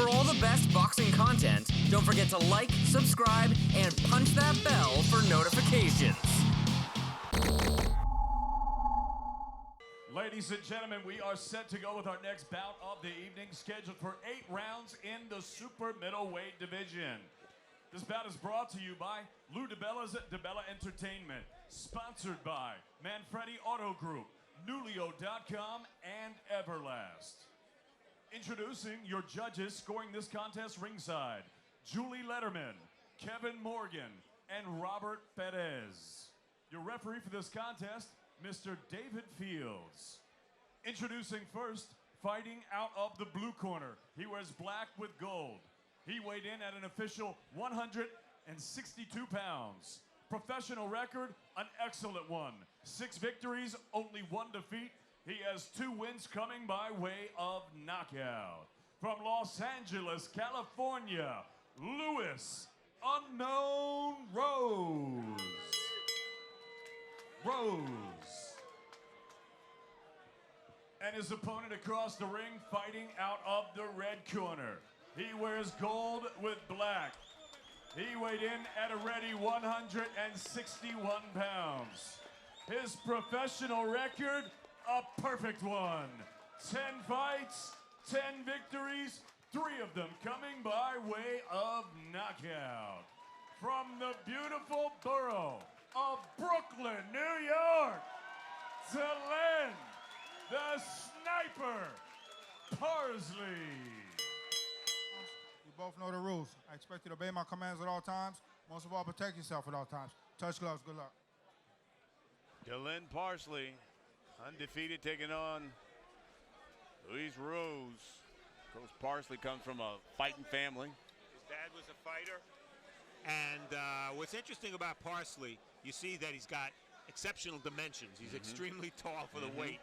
For all the best boxing content, don't forget to like, subscribe, and punch that bell for notifications. Ladies and gentlemen, we are set to go with our next bout of the evening, scheduled for 8 rounds in the super middleweight division. This bout is brought to you by Lou DiBella's DiBella Entertainment, sponsored by Manfredi Auto Group, Nulio.com, and Everlast. Introducing your judges scoring this contest ringside, Julie Letterman, Kevin Morgan, and Robert Perez. Your referee for this contest, Mr. David Fields. Introducing first, fighting out of the blue corner. He wears black with gold. He weighed in at an official 162 pounds. Professional record, an excellent one. 6 victories, only 1 defeat. He has 2 wins coming by way of knockout. From Los Angeles, California, Louis Unknown Rose. And his opponent across the ring, fighting out of the red corner. He wears gold with black. He weighed in at a ready 161 pounds. His professional record, a perfect one. 10 fights, 10 victories, 3 of them coming by way of knockout. From the beautiful borough of Brooklyn, New York, DELEN, the Sniper Parsley. You both know the rules. I expect you to obey my commands at all times. Most of all, protect yourself at all times. Touch gloves. Good luck. DELEN Parsley, undefeated, taking on Luis Rose. Coach Parsley comes from a fighting family. His dad was a fighter. And what's interesting about Parsley, you see that he's got exceptional dimensions. He's extremely tall for the weight.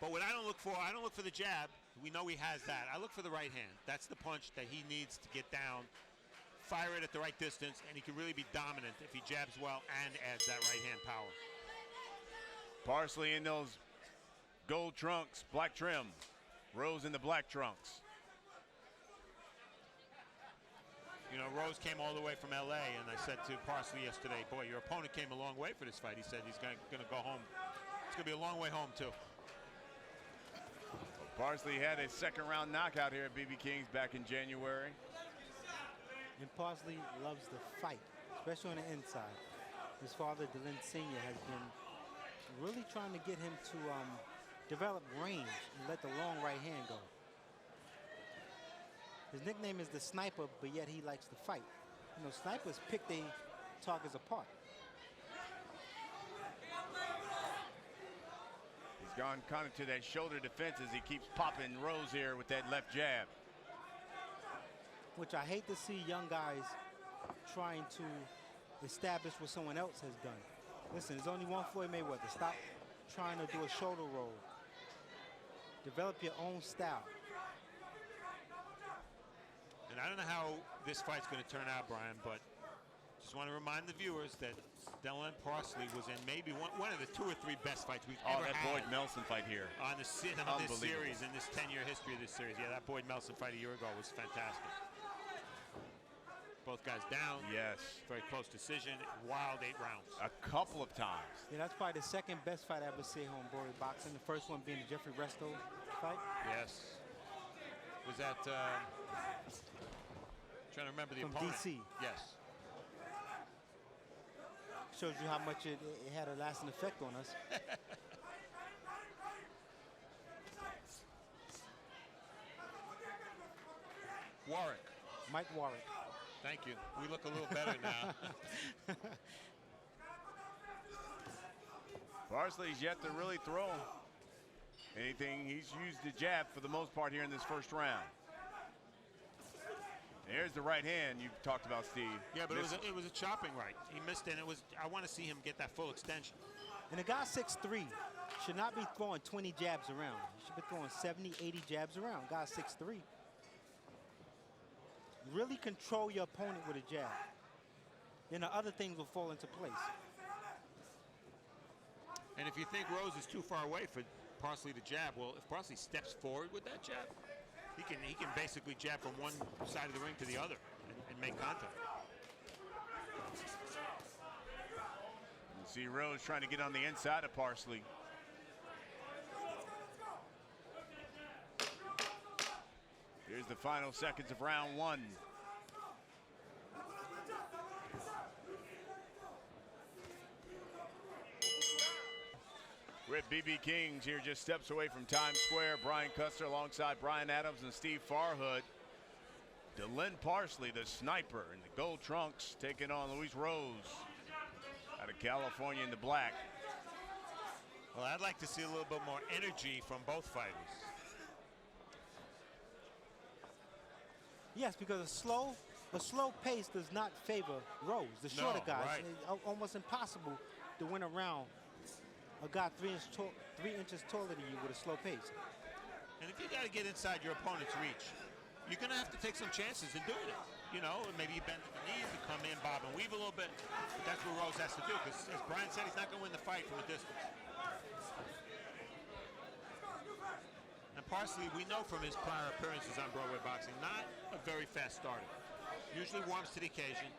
But what I don't look for the jab. We know he has that. I look for the right hand. That's the punch that he needs to get down, fire it at the right distance, and he can really be dominant if he jabs well and adds that right hand power. Parsley in those gold trunks, black trim. Rose in the black trunks. You know, Rose came all the way from LA, and I said to Parsley yesterday, boy, your opponent came a long way for this fight. He said he's going to go home. It's going to be a long way home, too. Parsley had a 2nd round knockout here at BB King's back in January. And Parsley loves the fight, especially on the inside. His father, DELEN Sr., has been really trying to get him to develop range and let the long right hand go. His nickname is the Sniper, but yet he likes to fight. You know, snipers pick their targets apart. He's gone kind of to that shoulder defense as he keeps popping Rose here with that left jab. Which I hate to see young guys trying to establish what someone else has done. Listen, there's only one Floyd Mayweather. Stop trying to do a shoulder roll. Develop your own style. And I don't know how this fight's going to turn out, Brian, but just want to remind the viewers that DELEN Parsley was in maybe one of the 2 or 3 best fights we've ever had. That Boyd Melson fight here. On this series, in this 10-year history of this series. Yeah, that Boyd Melson fight a year ago was fantastic. Both guys down. Yes. Very close decision. Wild 8 rounds. A couple of times. Yeah, that's probably the 2nd best fight I ever see on Boyd boxing. The first one being the Jeffrey Resto fight. Yes. Was that... trying to remember the From opponent. DC. Yes. Shows you how much it had a lasting effect on us. Warwick. Mike Warwick. Thank you. We look a little better now. Parsley's yet to really throw anything. He's used the jab for the most part here in this 1st round. There's the right hand you talked about, Steve. Yeah, but it was a chopping right. He missed it, and I want to see him get that full extension. And a guy 6'3" should not be throwing 20 jabs around. He should be throwing 70, 80 jabs around. Guy 6'3". Really control your opponent with a jab. Then the other things will fall into place. And if you think Rose is too far away for Parsley to jab, well, if Parsley steps forward with that jab, he can basically jab from one side of the ring to the other and make contact. You see Rose trying to get on the inside of Parsley. Here's the final seconds of round one. We're at BB King's here, just steps away from Times Square. Brian Custer alongside Brian Adams and Steve Farhood. DELEN Parsley, the sniper, in the gold trunks, taking on Luis Rose out of California in the black. Well, I'd like to see a little bit more energy from both fighters. Yes, because a slow pace does not favor Rose, the shorter guys. Right. It's almost impossible to win around a guy 3 inches taller than you with a slow pace. And if you got to get inside your opponent's reach, you're going to have to take some chances in doing it. You know, maybe you bend the knees and come in, bob and weave a little bit. But that's what Rose has to do, because as Brian said, he's not going to win the fight from a distance. And Parsley, we know from his prior appearances on Broadway boxing, not a very fast starter. Usually warms to the occasion.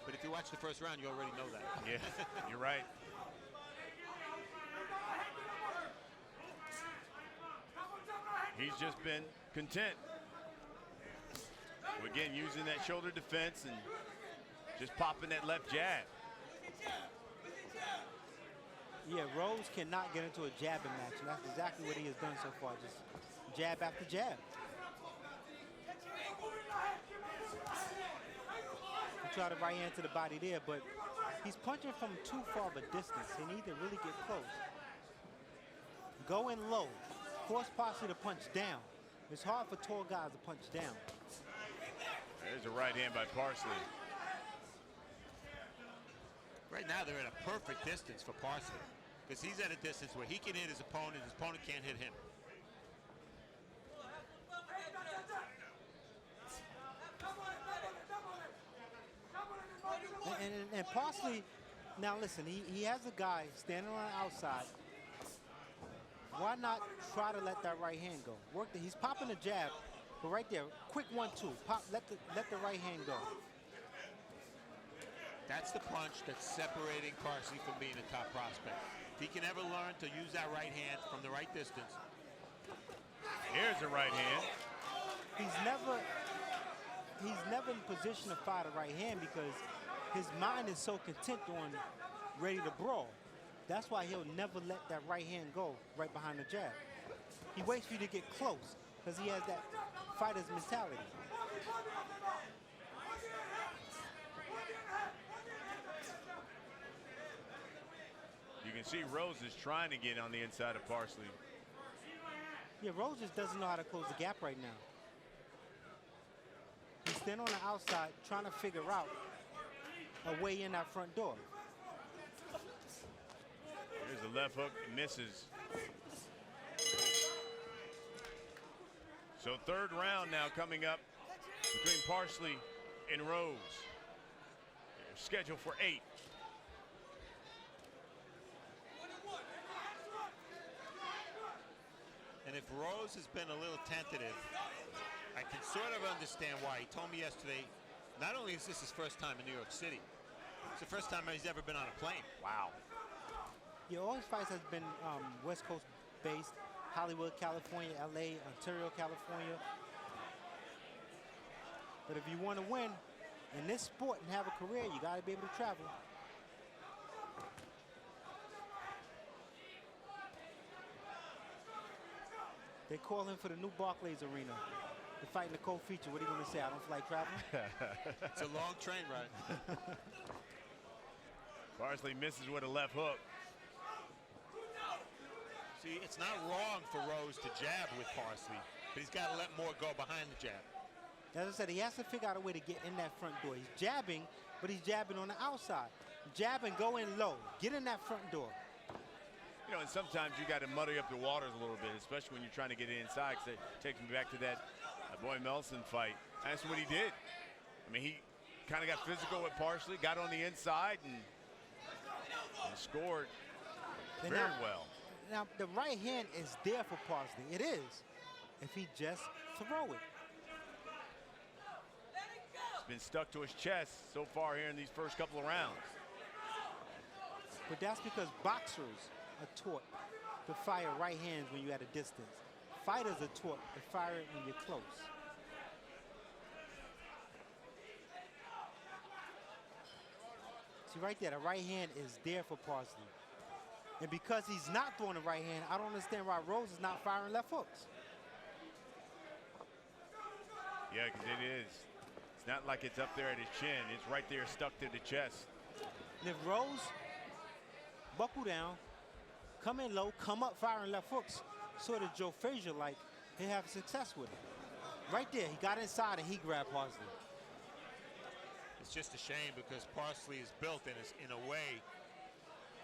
But if you watch the first round, you already know that. Yeah, you're right. He's just been content. Again, using that shoulder defense and just popping that left jab. Yeah, Rose cannot get into a jabbing match, and that's exactly what he has done so far, just jab after jab. He tried a right hand to the body there, but he's punching from too far of a distance. He needs to really get close. Go in low. Force Parsley to punch down. It's hard for tall guys to punch down. There's a right hand by Parsley. Right now, they're at a perfect distance for Parsley, because he's at a distance where he can hit his opponent can't hit him. And Parsley, now listen, he has a guy standing on the outside. Why not try to let that right hand go? He's popping a jab, but right there, quick 1-2. Pop, let the right hand go. That's the punch that's separating Parsley from being a top prospect. If he can ever learn to use that right hand from the right distance. Here's a right hand. He's never in position to fire the right hand because his mind is so content on ready to brawl. That's why he'll never let that right hand go right behind the jab. He waits for you to get close because he has that fighter's mentality. You can see Rose is trying to get on the inside of Parsley. Yeah, Rose just doesn't know how to close the gap right now. He's standing on the outside trying to figure out a way in that front door. Here's the left hook, misses. So third round now coming up between Parsley and Rose. They're scheduled for 8. And if Rose has been a little tentative, I can sort of understand why. He told me yesterday, not only is this his first time in New York City, it's the first time he's ever been on a plane. Wow. Yeah, all his fights has been West Coast based, Hollywood, California, LA, Ontario, California. But if you want to win in this sport and have a career, you got to be able to travel. They call him for the new Barclays Arena. They're fighting the co-feature. What are you going to say? I don't feel like traveling? It's a long train ride. Parsley misses with a left hook. See, it's not wrong for Rose to jab with Parsley, but he's got to let more go behind the jab. As I said, he has to figure out a way to get in that front door. He's jabbing, but he's jabbing on the outside. Jab and go in low. Get in that front door. You know, and sometimes you got to muddy up the waters a little bit, especially when you're trying to get it inside, because it takes me back to that Boy Melson fight. That's what he did. I mean, he kind of got physical with Parsley, got on the inside, and scored very well. Now, the right hand is there for Parsley. It is. if he just throw it. It's been stuck to his chest so far here in these first couple of rounds. But that's because boxers are taught to fire right hands when you're at a distance. Fighters are taught to fire it when you're close. See right there, the right hand is there for Parsley. And because he's not throwing the right hand, I don't understand why Rose is not firing left hooks. Yeah, because it is. It's not like it's up there at his chin. It's right there stuck to the chest. And if Rose buckle down, come in low, come up firing left hooks, sort of Joe Frazier like, he'll have success with it. Right there, he got inside and he grabbed Parsley. It's just a shame because Parsley is built in a way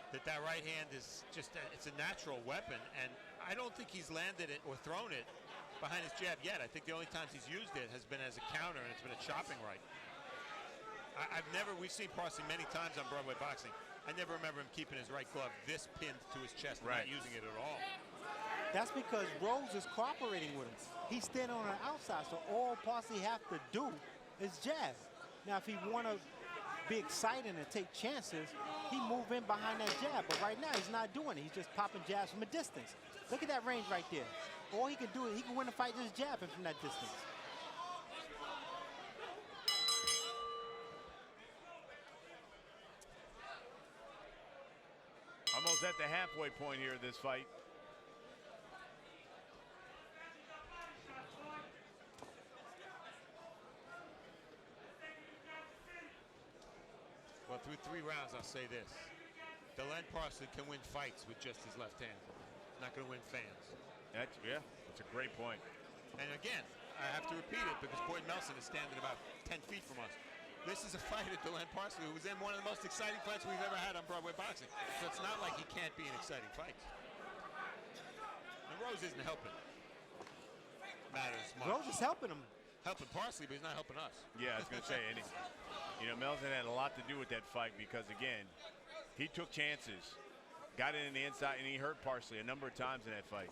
that right hand is just it's a natural weapon, and I don't think he's landed it or thrown it behind his jab yet. I think the only times he's used it has been as a counter, and it's been a chopping right. We've seen Parsley many times on Broadway boxing. I never remember him keeping his right glove this pinned to his chest and not using it at all. That's because Rose is cooperating with him. He's standing on the outside, so all Parsley have to do is jab. Now, if he want to be exciting and take chances, he move in behind that jab. But right now, he's not doing it. He's just popping jabs from a distance. Look at that range right there. All he can do is he can win the fight just jabbing from that distance. Almost at the halfway point here of this fight. Well, through 3 rounds, I'll say this. DELEN Parsley can win fights with just his left hand. He's not going to win fans. That's a great point. And again, I have to repeat it because Boyd Melson is standing about 10 feet from us. This is a fighter, DELEN Parsley, who was in one of the most exciting fights we've ever had on Broadway boxing. So it's not like he can't be in exciting fights. And Rose isn't helping matters much. Rose is helping him. Helping Parsley, but he's not helping us. Yeah, I was going to say, and Melson had a lot to do with that fight because, again, he took chances, got it in the inside, and he hurt Parsley a number of times in that fight.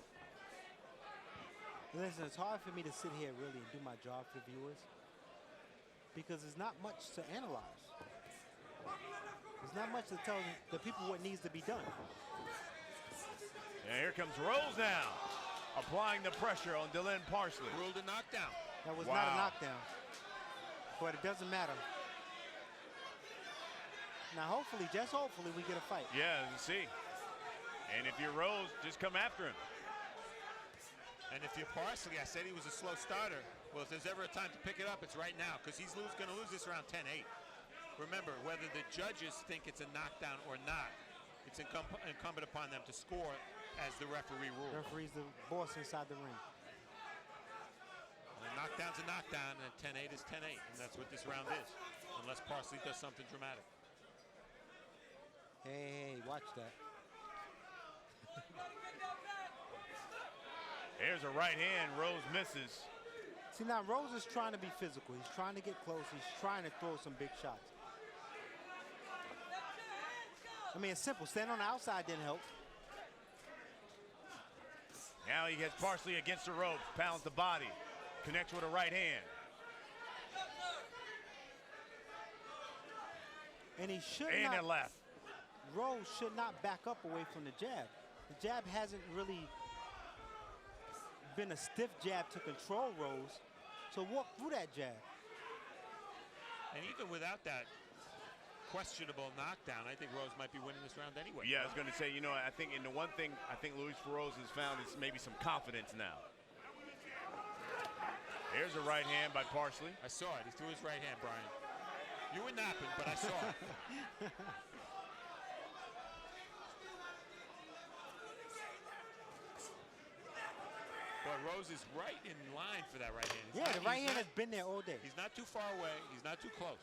Listen, it's hard for me to sit here really and do my job for viewers because there's not much to analyze. There's not much to tell the people what needs to be done. And here comes Rose now, applying the pressure on DELEN Parsley. Ruled a knockdown. That was not a knockdown, but it doesn't matter. Now, hopefully, just hopefully, we get a fight. Yeah, let's see. And if you're Rose, just come after him. And if you're Parsley, I said he was a slow starter. Well, if there's ever a time to pick it up, it's right now because he's going to lose this round 10-8. Remember, whether the judges think it's a knockdown or not, it's incumbent upon them to score as the referee rules. The referee's the boss inside the ring. And a knockdown's a knockdown, and 10-8 is 10-8, and that's what this round is, unless Parsley does something dramatic. Hey, watch that. Here's a right hand. Rose misses. See, now Rose is trying to be physical. He's trying to get close. He's trying to throw some big shots. I mean, it's simple. Stand on the outside didn't help. Now he gets Parsley against the ropes, pounds the body, connects with a right hand. And he should And not. a left. Rose should not back up away from the jab. The jab hasn't really been a stiff jab to control Rose. So walk through that jab. And even without that questionable knockdown, I think Rose might be winning this round anyway. Yeah, I was going to say, I think in the one thing I think Luis Rose has found is maybe some confidence now. Here's a right hand by Parsley. I saw it. He threw his right hand, Brian. You were napping, but I saw it. Boy, Rose is right in line for that right hand. The right hand has been there all day. He's not too far away. He's not too close.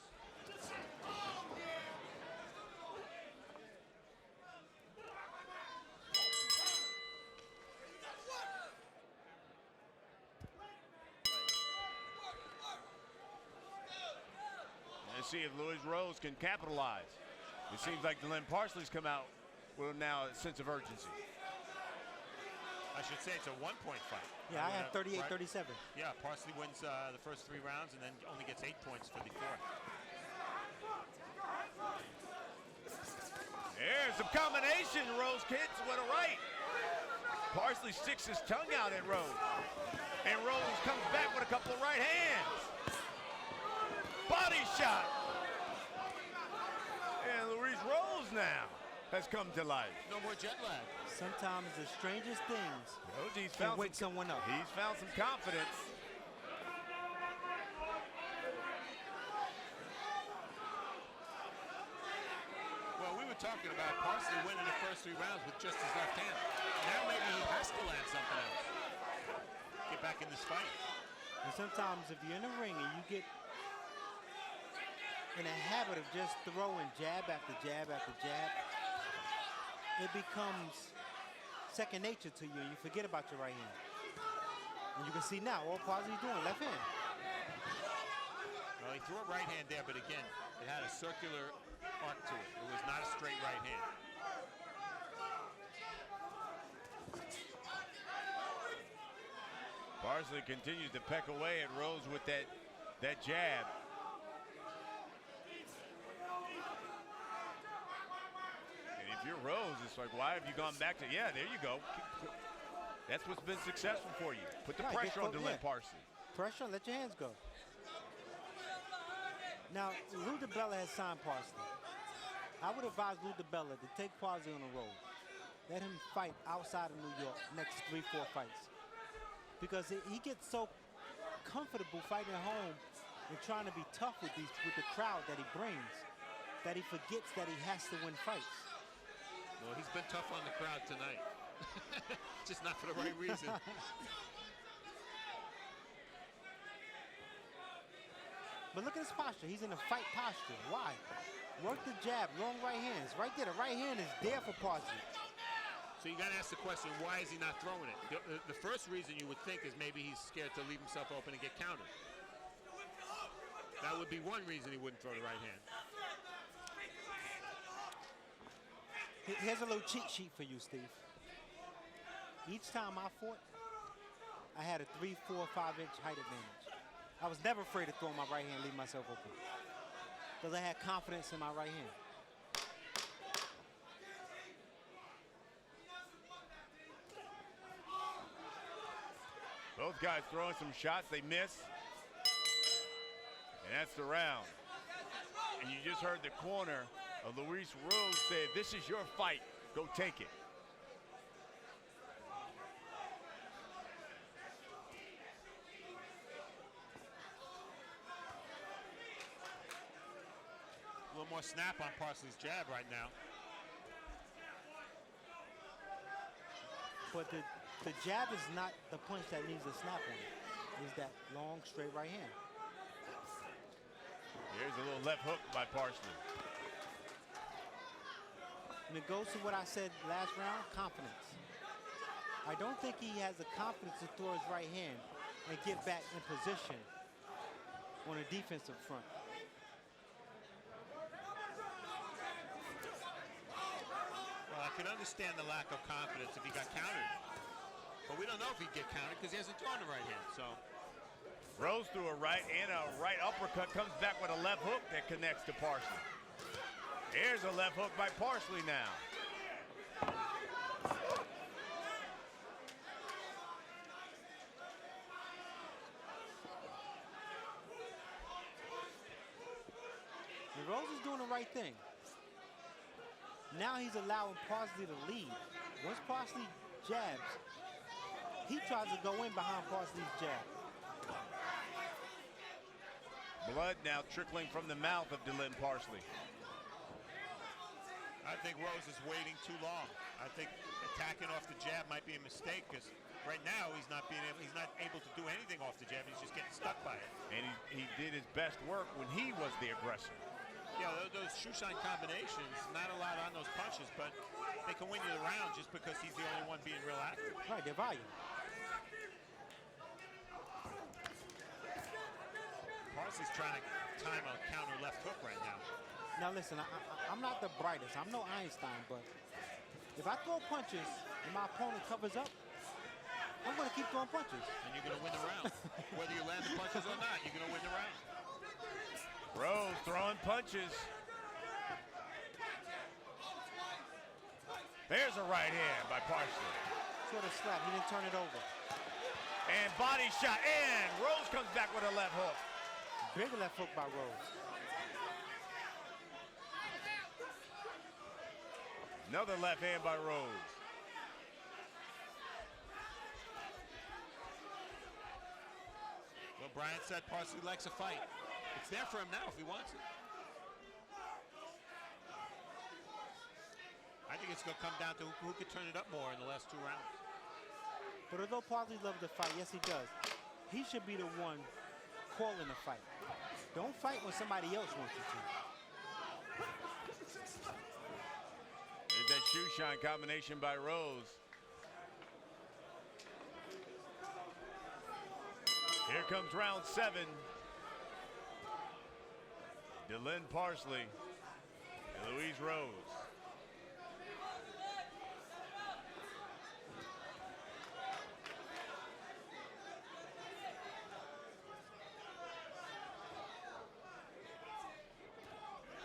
Let's see if Luis Rose can capitalize. It seems like DELEN Parsley's come out with now a sense of urgency. I should say it's a 1-point fight. Yeah, I had 38-37. Yeah, Parsley wins the first 3 rounds and then only gets 8 points for the 4th. There's some combination. Rose hits with a right. Parsley sticks his tongue out at Rose. And Rose comes back with a couple of right hands. Body shot. And Luis Rose now has come to life. No more jet lag. Sometimes the strangest things He's can found wake someone up. He's found some confidence. Well, we were talking about Parsley winning the first 3 rounds with just his left hand. Now maybe he has to land something else. Get back in this fight. And sometimes if you're in the ring and you get in a habit of just throwing jab after jab after jab, it becomes second nature to you and you forget about your right hand. And you can see now all Parsley's doing, left hand. Well, he threw a right hand there, but again, it had a circular arc to it. It was not a straight right hand. Parsley continues to peck away at Rose with that jab. And if you're Rose, it's like, why have you gone back to, yeah, there you go. That's what's been successful for you. Put the pressure on DeLen Parsley. Pressure, let your hands go. Now, Lou DiBella has signed Parsley. I would advise Lou DiBella to take Parsley on the road. Let him fight outside of New York next 3-4 fights. Because he gets so comfortable fighting at home and trying to be tough with the crowd that he brings that he forgets that he has to win fights. Well, he's been tough on the crowd tonight. Just not for the right reason. But look at his posture. He's in a fight posture. Why? Work the jab, long right hands. Right there, the right hand is there for Parsley. So you got to ask the question, why is he not throwing it? The first reason you would think is maybe he's scared to leave himself open and get countered. That would be one reason he wouldn't throw the right hand. Here's a little cheat sheet for you, Steve. Each time I fought, I had a 3, 4, 5-inch height advantage. I was never afraid to throw my right hand, leave myself open. Because I had confidence in my right hand. Both guys throwing some shots, they miss. And that's the round. And you just heard the corner of Luis Rose say, this is your fight, go take it. A little more snap on Parsley's jab right now. But the jab is not the punch that needs a snap on it. It's that long, straight right hand. Here's a little left hook by Parsley. And it goes to what I said last round, confidence. I don't think he has the confidence to throw his right hand and get back in position on a defensive front. Well, I could understand the lack of confidence if he got countered. But we don't know if he'd get countered because he hasn't thrown the right hand, so. Rose threw a right and a right uppercut, comes back with a left hook that connects to Parsley. Here's a left hook by Parsley now. And Rose is doing the right thing. Now he's allowing Parsley to lead. Once Parsley jabs, he tries to go in behind Parsley's jab. Blood now trickling from the mouth of DeLen Parsley. I think Rose is waiting too long. I think attacking off the jab might be a mistake because right now he's not able to do anything off the jab. He's just getting stuck by it. And he did his best work when he was the aggressor. Yeah, those shoe shine combinations, not a lot on those punches, but they can win you the round just because he's the only one being real active. Right, they're volume. Parsley's trying to time a counter left hook right now. Now listen, I'm not the brightest. I'm no Einstein, but if I throw punches and my opponent covers up, I'm going to keep throwing punches. And you're going to win the round. Whether you land the punches or not, you're going to win the round. Rose throwing punches. There's a right hand by Parsley. Sort of slap. He didn't turn it over. And body shot. And Rose comes back with a left hook. Big left hook by Rose. Another left hand by Rose. Well, Brian said Parsley likes a fight. It's there for him now if he wants it. I think it's going to come down to who could turn it up more in the last 2 rounds. But although Parsley loves to fight, yes, he does, he should be the one calling the fight. Don't fight when somebody else wants you to. There's that shoe shine combination by Rose. Here comes round 7. DELEN Parsley and Louise Rose.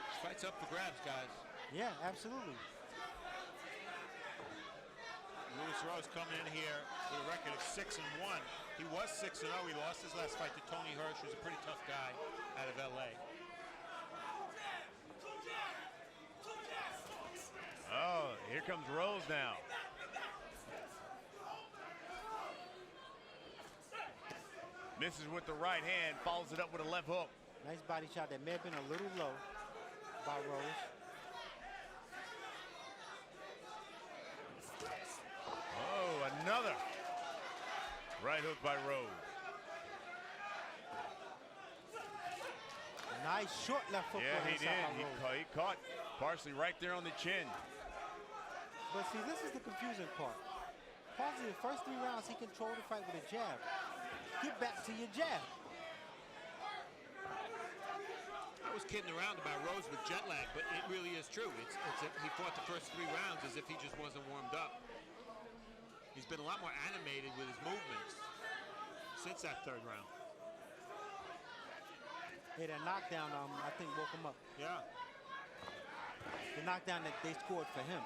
This fight's up for grabs, guys. Yeah, absolutely. Louis Rose coming in here with a record of 6-1. He was 6-0. He lost his last fight to Tony Hirsch, who's a pretty tough guy out of LA. Oh, here comes Rose now. Misses with the right hand, follows it up with a left hook. Nice body shot that may have been a little low by Rose. Oh, another right hook by Rose. Nice short left hook. Yeah, on he the inside did. by Rose. He caught Parsley right there on the chin. But see, this is the confusing part. Parsley, the first 3 rounds, he controlled the fight with a jab. Get back to your jab. I was kidding around about Rose with jet lag, but it really is true. He fought the first 3 rounds as if he just wasn't warmed up. He's been a lot more animated with his movements since that 3rd round. Hey, that knockdown, I think, woke him up. Yeah. The knockdown that they scored for him.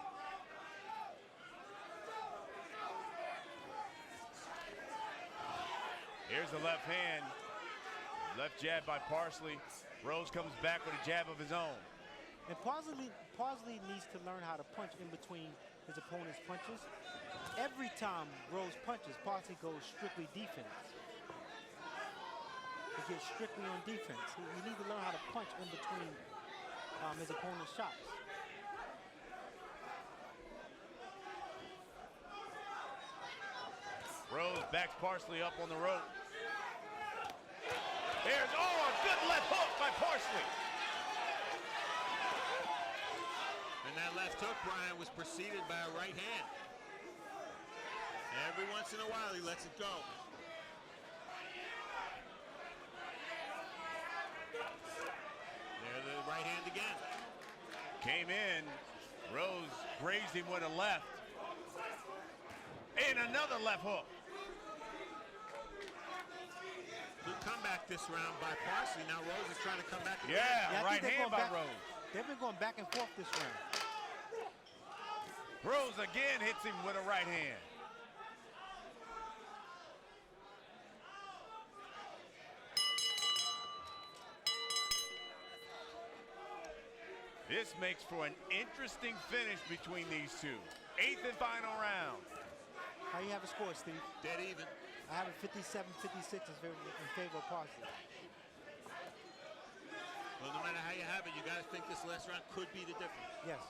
Here's the left hand. Left jab by Parsley. Rose comes back with a jab of his own. And Parsley needs to learn how to punch in between his opponent's punches. Every time Rose punches, Parsley goes strictly defense. He gets strictly on defense. He needs to learn how to punch in between his opponent's shots. Rose backs Parsley up on the rope. There's, a good left hook by Parsley. And that left hook, Brian, was preceded by a right hand. Every once in a while, he lets it go. There's the right hand again. Came in. Rose grazed him with a left. And another left hook. Good comeback this round by Parsley. Now Rose is trying to come back again. Yeah, I right think hand by back, Rose. They've been going back and forth this round. Rose again hits him with a right hand. This makes for an interesting finish between these two. 8th and final round. How you have a score, Steve? Dead even. I have a 57-56 in favor of Parsley. Well, no matter how you have it, you got to think this last round could be the difference. Yes.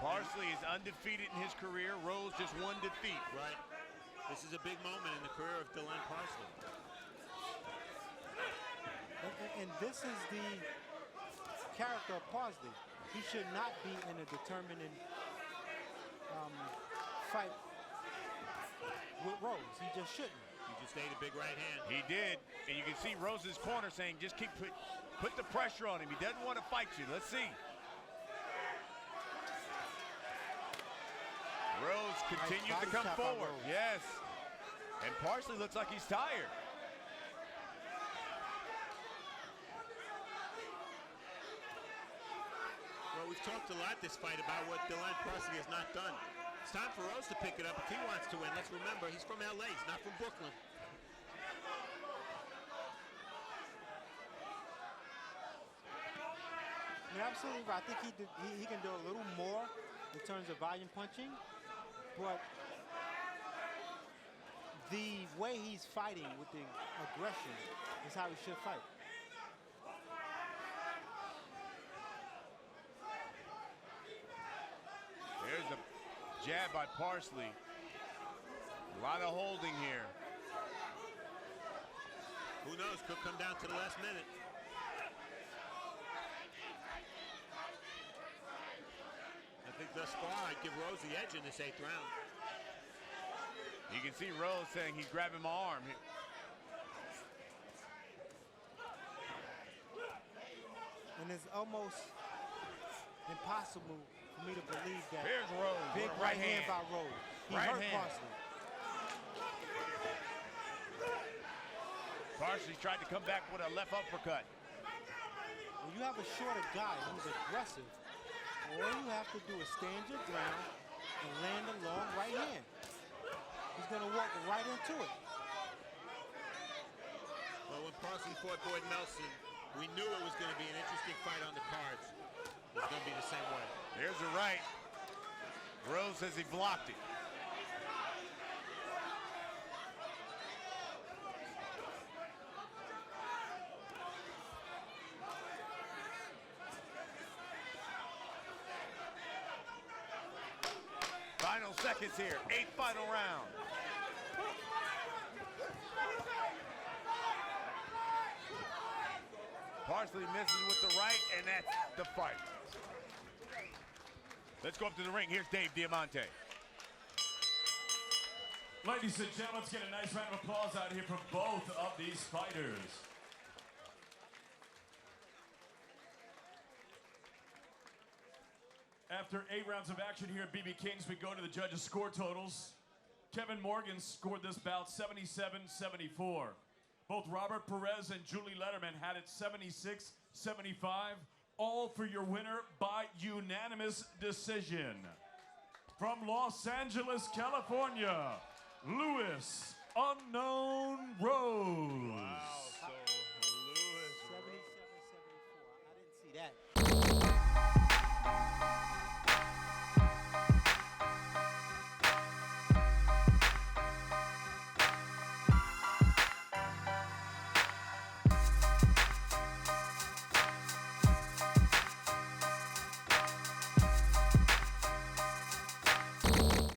Parsley is undefeated in his career. Rose just 1 defeat. Right. This is a big moment in the career of DELEN Parsley. And this is the character of Parsley. He should not be in a determining fight with Rose. He just shouldn't. He just ate a big right hand. He did, and you can see Rose's corner saying, just keep put the pressure on him. He doesn't want to fight you. Let's see. Rose continues to come forward. Yes. And Parsley looks like he's tired. Well, we've talked a lot this fight about what DELEN Parsley has not done. It's time for Rose to pick it up if he wants to win. Let's remember, he's from LA, he's not from Brooklyn. You're absolutely right. I think he can do a little more in terms of volume punching, but the way he's fighting with the aggression is how he should fight. There's a jab by Parsley. A lot of holding here. Who knows, could come down to the last minute. I think thus far I'd give Rose the edge in this 8th round. You can see Rose saying he's grabbing my arm. And it's almost impossible for me to believe that. Here's Rose. Big right hand by Rose. He Right hurt hand. Parsley. Parsley tried to come back with a left uppercut. When you have a shorter guy who's aggressive, all you have to do is stand your ground and land a long right hand. He's going to walk right into it. Well, when Parsley fought Boyd Nelson, we knew it was going to be an interesting fight on the cards. It was going to be the same way. There's a right. Rose says he blocked it. Final seconds here, 8th final round. Parsley misses with the right, and that's the fight. Let's go up to the ring. Here's Dave Diamante. Ladies and gentlemen, let's get a nice round of applause out here for both of these fighters. After 8 rounds of action here at BB King's, we go to the judges' score totals. Kevin Morgan scored this bout 77-74. Both Robert Perez and Julie Letterman had it 76-75. All for your winner by unanimous decision. From Los Angeles, California, Louis Unknown Rose. Wow, so Louis. 77-74. I didn't see that.